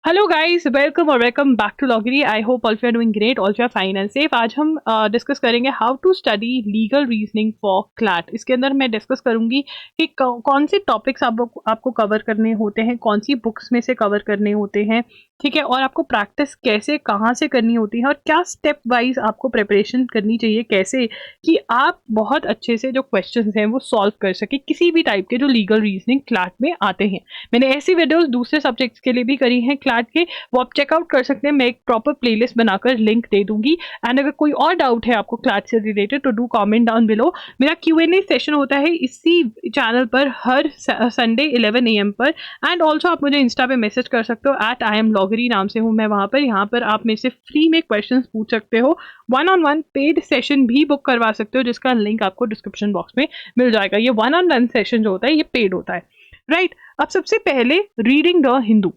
Hello guys, welcome और welcome back to लॉगरी। I hope all you are doing great, all you are fine and safe. आज हम discuss करेंगे how to study legal reasoning for CLAT. इसके अंदर मैं discuss करूंगी कि कौन से टॉपिक्स आपको कवर करने होते हैं, कौन सी बुक्स में से कवर करने होते हैं, ठीक है, और आपको प्रैक्टिस कैसे कहाँ से करनी होती है और क्या स्टेप वाइज आपको प्रिपरेशन करनी चाहिए, कैसे कि आप बहुत अच्छे से जो क्वेश्चन हैं वो सॉल्व कर सके किसी भी टाइप के जो लीगल रीजनिंग क्लैट में आते हैं। मैंने ऐसी वीडियोस दूसरे सब्जेक्ट्स के लिए भी करी हैं क्लैट के, वो आप चेकआउट कर सकते हैं। मैं एक प्रॉपर प्लेलिस्ट बनाकर लिंक दे दूंगी। एंड अगर कोई और डाउट है आपको क्लैट से रिलेटेड तो डू कमेंट डाउन बिलो। मेरा Q&A सेशन होता है इसी चैनल पर हर संडे 11 AM पर। एंड ऑल्सो आप मुझे इंस्टा पे मैसेज कर सकते हो @IamLoggery नाम से हूँ मैं वहाँ पर। यहाँ पर आप मेरे से फ्री में क्वेश्चन पूछ सकते हो। 1-on-1 पेड सेशन भी बुक करवा सकते हो जिसका लिंक आपको डिस्क्रिप्शन बॉक्स में मिल जाएगा। ये 1-on-1 सेशन जो होता है ये पेड होता है, राइट। अब सबसे पहले रीडिंग द हिंदू।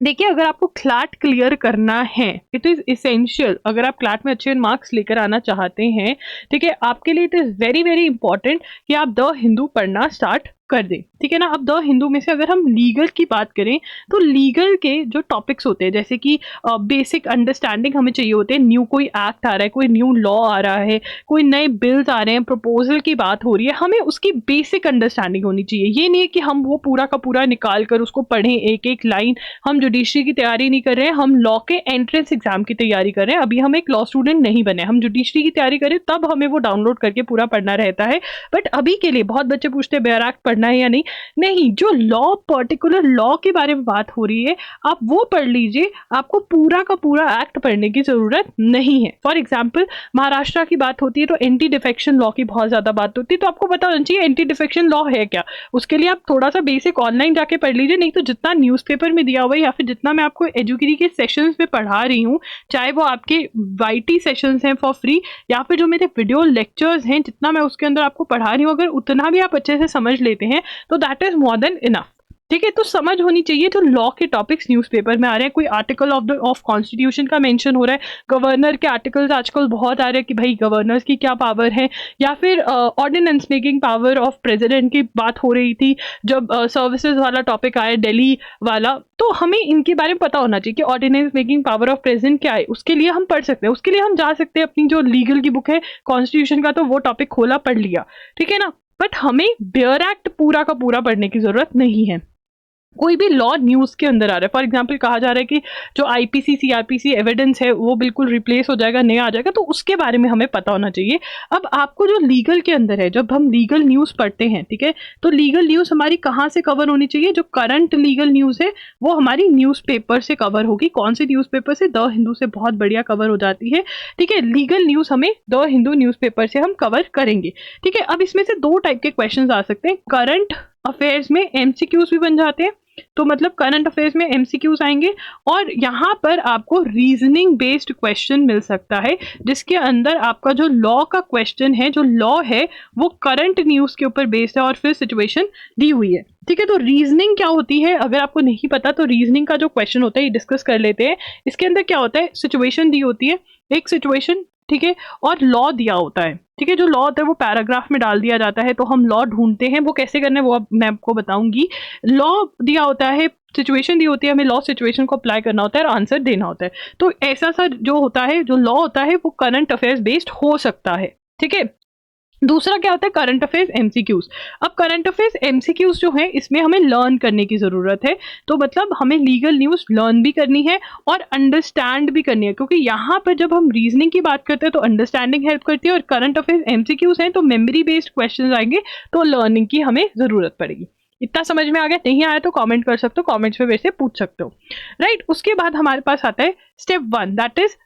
देखिए, अगर आपको क्लैट क्लियर करना है, इट इज इसेंशियल। अगर आप क्लैट में अच्छे मार्क्स लेकर आना चाहते हैं, ठीक है, आपके लिए it is very very important कि आप द हिंदू पढ़ना स्टार्ट कर दें, ठीक है ना। अब द हिंदू में से अगर हम लीगल की बात करें तो लीगल के जो टॉपिक्स होते हैं, जैसे कि बेसिक अंडरस्टैंडिंग हमें चाहिए होते हैं। न्यू कोई एक्ट आ रहा है, कोई न्यू लॉ आ रहा है, कोई नए बिल्स आ रहे हैं, प्रपोजल की बात हो रही है, हमें उसकी बेसिक अंडरस्टैंडिंग होनी चाहिए। ये नहीं है कि हम वो पूरा का पूरा निकाल कर उसको पढ़ें एक एक लाइन। हम जुडिशरी की तैयारी नहीं कर रहे हैं, हम लॉ के एंट्रेंस एग्जाम की तैयारी कर रहे हैं। अभी हम एक लॉ स्टूडेंट नहीं बने, हम जुडिशरी की तैयारी करें तब हमें वो डाउनलोड करके पूरा पढ़ना रहता है। बट अभी के लिए बहुत बच्चे पूछते हैं बेयर एक्ट पढ़ना है या नहीं। नहीं, जो लॉ पर्टिकुलर लॉ के बारे में बात हो रही है आप वो पढ़ लीजिए, आपको पूरा का पूरा एक्ट पढ़ने की जरूरत नहीं है। फॉर एग्जाम्पल, महाराष्ट्र की बात होती है तो एंटी डिफेक्शन लॉ की बहुत ज्यादा बात होती है, तो आपको पता होना चाहिए एंटी डिफेक्शन लॉ है क्या। उसके लिए आप थोड़ा सा बेसिक ऑनलाइन जाके पढ़ लीजिए, नहीं तो जितना न्यूज़पेपर में दिया हुआ है या फिर जितना मैं आपको एजुकेरी के सेशंस में पढ़ा रही हूँ, चाहे वो आपके YT सेशंस हैं फॉर फ्री या फिर जो मेरे वीडियो लेक्चर्स हैं, जितना मैं उसके अंदर आपको पढ़ा रही हूँ, अगर उतना भी आप अच्छे से समझ लेते हैं तो that is more than enough, ठीक है। तो समझ होनी चाहिए जो लॉ के टॉपिक्स न्यूज़पेपर में आ रहे हैं। कोई आर्टिकल ऑफ कॉन्स्टिट्यूशन का मेंशन हो रहा है, गवर्नर के आर्टिकल्स आजकल बहुत आ रहे हैं कि भाई गवर्नर्स की क्या पावर है, या फिर ordinance making power of president की बात हो रही थी जब सर्विसेज वाला टॉपिक आया दिल्ली वाला। तो हमें इनके बारे में पता होना चाहिए कि ordinance making power of president क्या है। उसके लिए हम पढ़ सकते हैं, उसके लिए हम जा सकते हैं अपनी जो लीगल की बुक है कॉन्स्टिट्यूशन का, तो वो टॉपिक खोला पढ़ लिया, ठीक है ना। बट हमें बेयर एक्ट पूरा का पूरा पढ़ने की जरूरत नहीं है। कोई भी लॉ न्यूज़ के अंदर आ रहा है, फॉर एग्जांपल कहा जा रहा है कि जो IPC CRPC एविडेंस है वो बिल्कुल रिप्लेस हो जाएगा, नया आ जाएगा, तो उसके बारे में हमें पता होना चाहिए। अब आपको जो लीगल के अंदर है, जब हम लीगल न्यूज़ पढ़ते हैं, ठीक है, तो लीगल न्यूज़ हमारी कहाँ से कवर होनी चाहिए। जो करंट लीगल न्यूज़ है वो हमारी न्यूज़पेपर से कवर होगी। कौन से न्यूज़पेपर से? द हिंदू से बहुत बढ़िया कवर हो जाती है, ठीक है। लीगल न्यूज़ हमें द हिंदू न्यूज़पेपर से हम कवर करेंगे, ठीक है। अब इसमें से दो टाइप के क्वेश्चन आ सकते हैं। करंट अफेयर्स में MCQs भी बन जाते हैं, तो मतलब करंट अफेयर्स में MCQs आएंगे, और यहाँ पर आपको रीजनिंग बेस्ड क्वेश्चन मिल सकता है जिसके अंदर आपका जो लॉ का क्वेश्चन है, जो लॉ है वो करंट न्यूज़ के ऊपर बेस्ड है और फिर सिचुएशन दी हुई है, ठीक है। तो रीजनिंग क्या होती है, अगर आपको नहीं पता तो रीजनिंग का जो क्वेश्चन होता है ये डिस्कस कर लेते हैं। इसके अंदर क्या होता है, सिचुएशन दी होती है, एक सिचुएशन, ठीक है, और लॉ दिया होता है, ठीक है। जो लॉ होता है वो पैराग्राफ में डाल दिया जाता है, तो हम लॉ ढूंढते हैं, वो कैसे करना है वो अब मैं आपको बताऊंगी। लॉ दिया होता है, सिचुएशन दी होती है, हमें लॉ सिचुएशन को अप्लाई करना होता है और आंसर देना होता है। तो ऐसा सा जो होता है, जो लॉ होता है वो करंट अफेयर्स बेस्ड हो सकता है, ठीक है। दूसरा क्या होता है, करंट अफेयर्स MCQs। अब करंट अफेयर्स MCQs जो है इसमें हमें लर्न करने की जरूरत है, तो मतलब हमें लीगल न्यूज़ लर्न भी करनी है और अंडरस्टैंड भी करनी है, क्योंकि यहाँ पर जब हम रीजनिंग की बात करते हैं तो अंडरस्टैंडिंग हेल्प करती है, और करंट अफेयर्स MCQs हैं तो मेमोरी बेस्ड क्वेश्चन आएंगे, तो लर्निंग की हमें जरूरत पड़ेगी। इतना समझ में आ गया? नहीं आया तो कमेंट कर सकते हो, कमेंट्स में वैसे पूछ सकते हो, राइट। उसके बाद हमारे पास आता है step 1, that is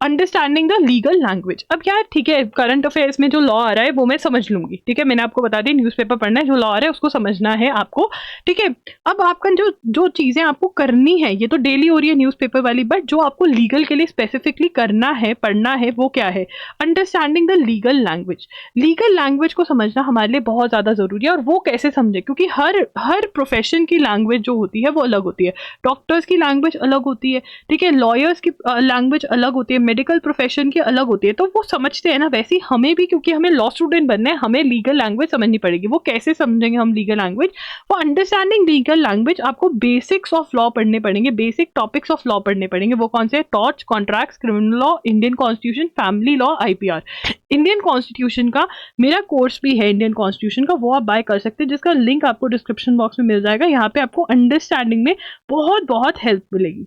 understanding the legal language. अब यार ठीक है, करंट अफेयर्स में जो लॉ आ रहा है वो मैं समझ लूंगी, ठीक है, मैंने आपको बता दी न्यूज़पेपर पढ़ना है, जो लॉ आ रहा है उसको समझना है आपको, ठीक है। अब आपका जो जो चीजें आपको करनी है ये तो डेली हो रही है न्यूज़पेपर वाली, बट जो आपको लीगल के लिए स्पेसिफिकली करना है, पढ़ना है, वो क्या है, understanding the legal language. Legal language को समझना हमारे लिए बहुत ज्यादा जरूरी है, और वो कैसे समझे, क्योंकि हर प्रोफेशन की लैंग्वेज जो होती है वो अलग होती है। डॉक्टर्स की लैंग्वेज अलग होती है, ठीक है, लॉयर्स की लैंग्वेज अलग होती है, मेडिकल प्रोफेशन की अलग होती है, तो वो समझते हैं ना, वैसे ही हमें भी, क्योंकि हमें लॉ स्टूडेंट बनना है, हमें लीगल लैंग्वेज समझनी पड़ेगी। वो कैसे समझेंगे हम लीगल लैंग्वेज? वो अंडरस्टैंडिंग लीगल लैंग्वेज, आपको बेसिक्स ऑफ लॉ पढ़ने पड़ेंगे, बेसिक टॉपिक्स ऑफ लॉ पढ़ने पड़ेंगे। वो कौन से? Torts, contracts, criminal law, Indian constitution, family law, IPR. Indian constitution का मेरा कोर्स भी है, इंडियन कॉन्स्टिट्यूशन का, वो आप बाय कर सकते हैं, जिसका लिंक आपको डिस्क्रिप्शन बॉक्स में मिल जाएगा। यहाँ पे आपको अंडरस्टैंडिंग में बहुत बहुत हेल्प मिलेगी।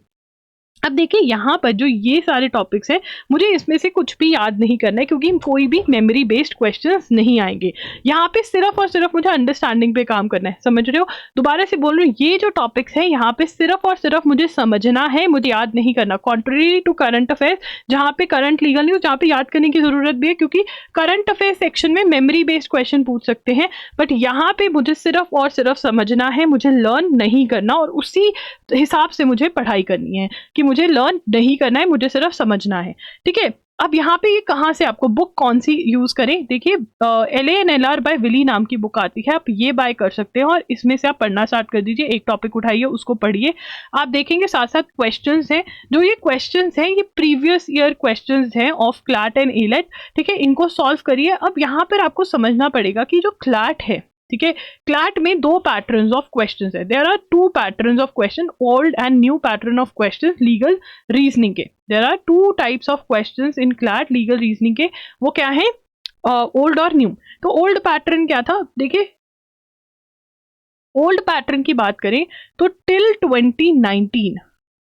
अब देखिए यहाँ पर जो ये सारे टॉपिक्स हैं, मुझे इसमें से कुछ भी याद नहीं करना है, क्योंकि कोई भी मेमोरी बेस्ड क्वेश्चंस नहीं आएंगे। यहाँ पे सिर्फ और सिर्फ मुझे अंडरस्टैंडिंग पे काम करना है, समझ रहे हो? दोबारा से बोल रही हूँ, ये जो टॉपिक्स हैं यहाँ पे सिर्फ और सिर्फ मुझे समझना है, मुझे याद नहीं करना। कॉन्ट्रेरी टू करंट अफेयर्स, जहाँ पे करंट लीगल न्यूज, जहाँ पे याद करने की जरूरत भी है, क्योंकि करंट अफेयर सेक्शन में मेमोरी बेस्ड क्वेश्चन पूछ सकते हैं, बट यहाँ पे मुझे सिर्फ और सिर्फ समझना है, मुझे लर्न नहीं करना, और उसी हिसाब से मुझे पढ़ाई करनी है कि मुझे लर्न नहीं करना है, मुझे सिर्फ समझना है। ठीक है, अब यहाँ पे ये कहाँ से आपको बुक कौन सी यूज करें? देखिए LANLR बाय विली नाम की बुक आती है, आप ये बाय कर सकते हैं और इसमें से आप पढ़ना स्टार्ट कर दीजिए। एक टॉपिक उठाइए, उसको पढ़िए, आप देखेंगे साथ साथ क्वेश्चंस हैं। जो ये क्वेश्चंस हैं, ये प्रीवियस ईयर क्वेश्चंस हैं ऑफ क्लैट एंड एलेट। ठीक है, इनको सॉल्व करिए। अब यहाँ पर आपको समझना पड़ेगा कि जो क्लैट है, ठीक है, क्लैट में दो पैटर्न्स ऑफ क्वेश्चंस है। There are two patterns of question, old and new pattern of questions legal reasoning के। There are two types of questions in CLAT legal reasoning के। वो क्या है? ओल्ड और न्यू। तो ओल्ड पैटर्न क्या था? देखिए, ओल्ड पैटर्न की बात करें तो टिल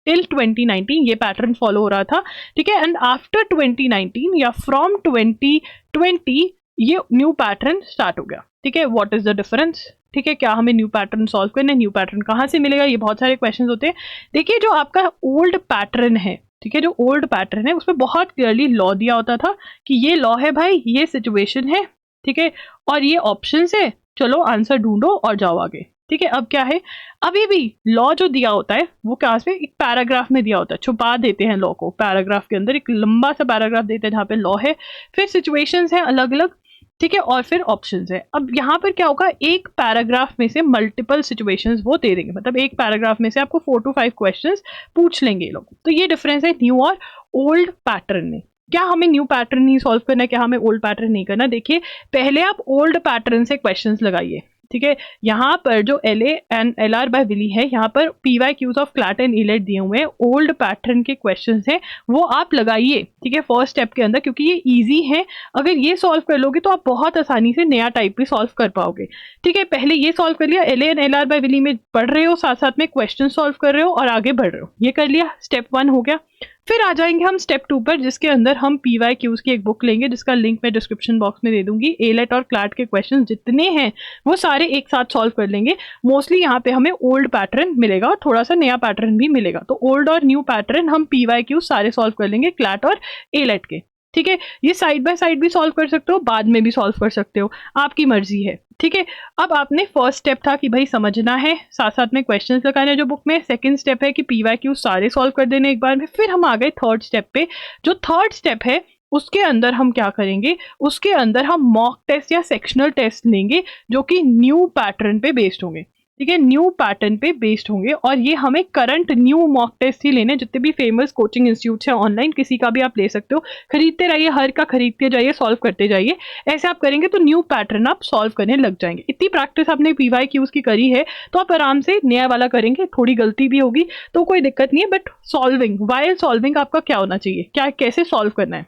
2019 ये पैटर्न फॉलो हो रहा था। ठीक है, एंड आफ्टर 2019 या फ्रॉम 2020 ये न्यू पैटर्न स्टार्ट हो गया। ठीक है, व्हाट इज द डिफरेंस? ठीक है, क्या हमें न्यू पैटर्न सॉल्व करना है? न्यू पैटर्न कहाँ से मिलेगा? ये बहुत सारे क्वेश्चंस होते हैं। देखिए, जो आपका ओल्ड पैटर्न है, ठीक है, जो ओल्ड पैटर्न है उसमें बहुत क्लियरली लॉ दिया होता था कि ये लॉ है भाई, ये सिचुएशन है, ठीक है, और ये ऑप्शंस है, चलो आंसर ढूंढो और जाओ आगे। ठीक है, अब क्या है? अभी भी लॉ जो दिया होता है वो क्या है? एक पैराग्राफ में दिया होता है, छुपा देते हैं लॉ को पैराग्राफ के अंदर, एक लंबा सा पैराग्राफ देते हैं जहाँ पे लॉ है, फिर सिचुएशंस है अलग अलग, ठीक है, और फिर ऑप्शंस है। अब यहाँ पर क्या होगा? एक पैराग्राफ में से मल्टीपल सिचुएशंस वो दे देंगे, मतलब एक पैराग्राफ में से आपको 4 to 5 क्वेश्चंस पूछ लेंगे ये लोग। तो ये डिफरेंस है न्यू और ओल्ड पैटर्न में। क्या हमें न्यू पैटर्न ही सॉल्व करना है? क्या हमें ओल्ड पैटर्न नहीं करना? देखिए, पहले आप ओल्ड पैटर्न से क्वेश्चंस लगाइए। ठीक है, यहाँ पर जो LANLR बाय विली है, यहाँ पर PYQs of CLAT and AILET दिए हुए हैं, ओल्ड पैटर्न के क्वेश्चंस हैं, वो आप लगाइए। ठीक है, फर्स्ट स्टेप के अंदर, क्योंकि ये इजी है। अगर ये सॉल्व कर लोगे तो आप बहुत आसानी से नया टाइप भी सॉल्व कर पाओगे। ठीक है, पहले ये सॉल्व कर लिया, LANLR बाय विली में पढ़ रहे हो, साथ साथ में क्वेश्चन सॉल्व कर रहे हो और आगे बढ़ रहे हो, ये कर लिया, स्टेप 1 हो गया। फिर आ जाएंगे हम स्टेप 2 पर, जिसके अंदर हम PYQs की एक बुक लेंगे, जिसका लिंक मैं डिस्क्रिप्शन बॉक्स में दे दूंगी। एलेट और क्लैट के क्वेश्चन जितने हैं वो सारे एक साथ सॉल्व कर लेंगे। मोस्टली यहाँ पे हमें ओल्ड पैटर्न मिलेगा और थोड़ा सा नया पैटर्न भी मिलेगा, तो ओल्ड और न्यू पैटर्न हम PYQs सारे सॉल्व कर लेंगे क्लैट और एलेट के। ठीक है, ये साइड बाय साइड भी सॉल्व कर सकते हो, बाद में भी सॉल्व कर सकते हो, आपकी मर्जी है। ठीक है, अब आपने फर्स्ट स्टेप था कि भाई समझना है, साथ साथ में क्वेश्चंस लगाने जो बुक में। सेकंड स्टेप है कि PYQ सारे सॉल्व कर देने एक बार में। फिर हम आ गए थर्ड स्टेप पे। जो थर्ड स्टेप है उसके अंदर हम क्या करेंगे? उसके अंदर हम मॉक टेस्ट या सेक्शनल टेस्ट लेंगे, जो कि न्यू पैटर्न पे बेस्ड होंगे। ठीक है, न्यू पैटर्न पे बेस्ड होंगे, और ये हमें करंट न्यू मॉक टेस्ट ही लेने। जितने भी फेमस कोचिंग इंस्टीट्यूट्स हैं ऑनलाइन, किसी का भी आप ले सकते हो, खरीदते रहिए, हर का खरीदते जाइए, सॉल्व करते जाइए। ऐसे आप करेंगे तो न्यू पैटर्न आप सॉल्व करने लग जाएंगे। इतनी प्रैक्टिस आपने PYQs की करी है तो आप आराम से नया वाला करेंगे। थोड़ी गलती भी होगी तो कोई दिक्कत नहीं है, बट सॉल्विंग, वाइल सॉल्विंग आपका क्या होना चाहिए, क्या कैसे सॉल्व करना है?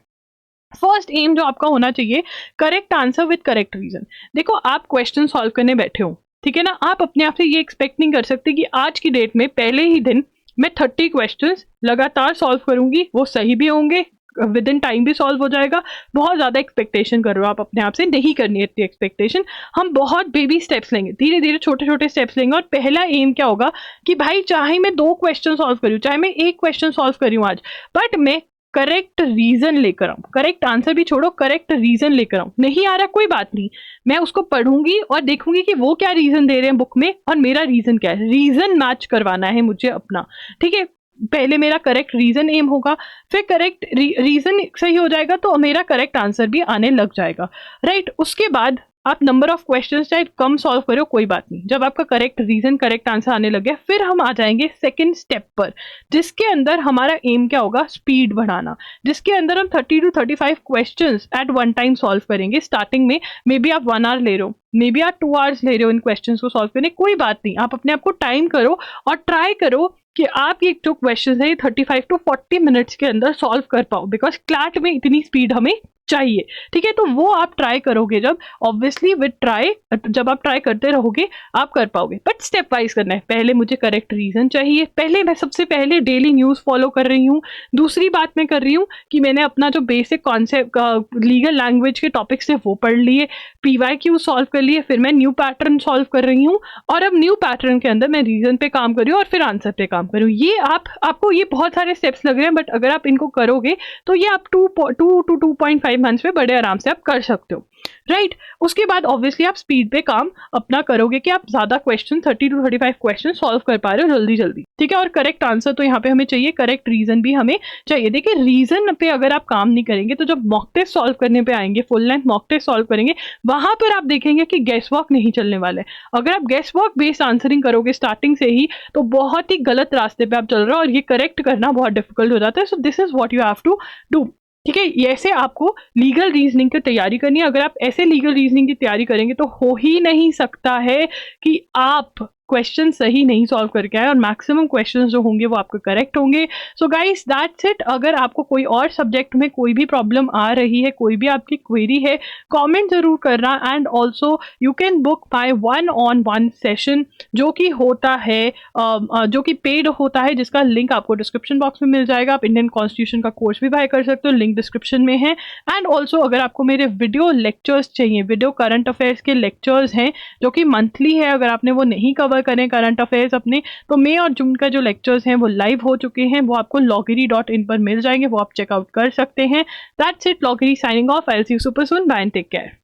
फर्स्ट एम जो आपका होना चाहिए, correct answer with correct reason. देखो, आप क्वेश्चन सॉल्व करने बैठे हो, ठीक है ना, आप अपने आप से ये एक्सपेक्ट नहीं कर सकते कि आज की डेट में पहले ही दिन मैं 30 क्वेश्चंस लगातार सॉल्व करूंगी, वो सही भी होंगे, विद इन टाइम भी सॉल्व हो जाएगा। बहुत ज़्यादा एक्सपेक्टेशन कर रहे हो आप अपने आप से, नहीं करनी है इतनी एक्सपेक्टेशन। हम बहुत बेबी स्टेप्स लेंगे, धीरे धीरे छोटे छोटे स्टेप्स लेंगे। और पहला एम क्या होगा कि भाई चाहे मैं 2 क्वेश्चन सॉल्व करूँ, चाहे मैं 1 क्वेश्चन सॉल्व करूँ आज, बट मैं करेक्ट रीजन लेकर आऊं। करेक्ट आंसर भी छोड़ो, करेक्ट रीजन लेकर आऊं। नहीं आ रहा कोई बात नहीं, मैं उसको पढ़ूंगी और देखूंगी कि वो क्या रीजन दे रहे हैं बुक में और मेरा रीजन क्या है। रीजन मैच करवाना है मुझे अपना। ठीक है, पहले मेरा करेक्ट रीजन एम होगा, फिर करेक्ट रीजन सही हो जाएगा तो मेरा करेक्ट आंसर भी आने लग जाएगा। राइट, उसके बाद आप नंबर ऑफ क्वेश्चंस चाहे कम सॉल्व करो कोई बात नहीं, जब आपका करेक्ट रीजन करेक्ट आंसर आने लगे फिर हम आ जाएंगे सेकंड स्टेप पर, जिसके अंदर हमारा एम क्या होगा, स्पीड बढ़ाना, जिसके अंदर हम 30 to 35 questions eight one time solve करेंगे। स्टार्टिंग में मे बी आप 1 आवर ले रहे हो, मे बी आप 2 आवर्स ले रहे हो इन क्वेश्चंस को सॉल्व करने, कोई बात नहीं, आप अपने आप को टाइम करो और ट्राई करो कि आप ये जो क्वेश्चन है 35 to 40 मिनट्स के अंदर सॉल्व कर पाओ, बिकॉज क्लैट में इतनी स्पीड हमें चाहिए। ठीक है, तो वो आप ट्राई करोगे जब, ऑब्वियसली विद ट्राई, जब आप ट्राई करते रहोगे आप कर पाओगे, बट स्टेप वाइज करना है। पहले मुझे करेक्ट रीजन चाहिए, पहले मैं सबसे पहले डेली न्यूज़ फॉलो कर रही हूँ। दूसरी बात मैं कर रही हूँ कि मैंने अपना जो बेसिक कॉन्सेप्ट लीगल लैंग्वेज के टॉपिक्स थे वो पढ़ लिए, PYQ सॉल्व कर लिए, फिर मैं न्यू पैटर्न सॉल्व कर रही हूँ, और अब न्यू पैटर्न के अंदर मैं रीजन पे काम कर रही हूँ और फिर आंसर पे काम कर रही हूँ। ये आपको ये बहुत सारे स्टेप्स लग रहे हैं, बट अगर आप इनको करोगे तो ये आप 2 to 2.5 मंथ्स में बड़े आराम से आप कर सकते हो, राइट। उसके बाद ऑब्वियसली आप स्पीड पे काम अपना करोगे कि आप ज्यादा क्वेश्चन 30 to 35 क्वेश्चन सॉल्व कर पा रहे हो जल्दी जल्दी, ठीक है। और करेक्ट आंसर तो यहाँ पे हमें चाहिए, करेक्ट रीजन भी हमें चाहिए। देखिए, रीजन पे अगर आप काम नहीं करेंगे तो जब मॉक टेस्ट सॉल्व करने पे आएंगे, full length mock test solve करेंगे, वहां पर आप देखेंगे कि गेस वॉक नहीं चलने वाला है। अगर आप गेस वॉक बेस्ड आंसरिंग करोगे स्टार्टिंग से ही तो बहुत ही गलत रास्ते पे आप चल रहे हो और ये करेक्ट करना बहुत डिफिकल्ट हो जाता है। So this is what you have to do, ठीक है। ऐसे आपको लीगल रीजनिंग की तैयारी करनी है। अगर आप ऐसे लीगल रीजनिंग की तैयारी करेंगे तो हो ही नहीं सकता है कि आप क्वेश्चन सही नहीं सॉल्व करके आए और मैक्सिमम क्वेश्चंस जो होंगे वो आपके करेक्ट होंगे। So guys that's it. अगर आपको कोई और सब्जेक्ट में कोई भी प्रॉब्लम आ रही है, कोई भी आपकी क्वेरी है, कमेंट जरूर करना। And also you can book my 1-on-1 session जो कि होता है जो कि पेड होता है, जिसका लिंक आपको डिस्क्रिप्शन बॉक्स में मिल जाएगा। आप इंडियन कॉन्स्टिट्यूशन का कोर्स भी बाय कर सकते हो, लिंक डिस्क्रिप्शन में है। एंड ऑल्सो अगर आपको मेरे वीडियो लेक्चर्स चाहिए, वीडियो करंट अफेयर्स के लेक्चर्स हैं जो कि मंथली है, अगर आपने वो नहीं कवर करें करंट अफेयर्स अपने, तो मई और जून का जो लेक्चर्स हैं वो लाइव हो चुके हैं, वो आपको loggery.in पर मिल जाएंगे, वो आप चेकआउट कर सकते हैं। दैट्स इट, लॉगरी signing off. I will see you super soon, bye and take care.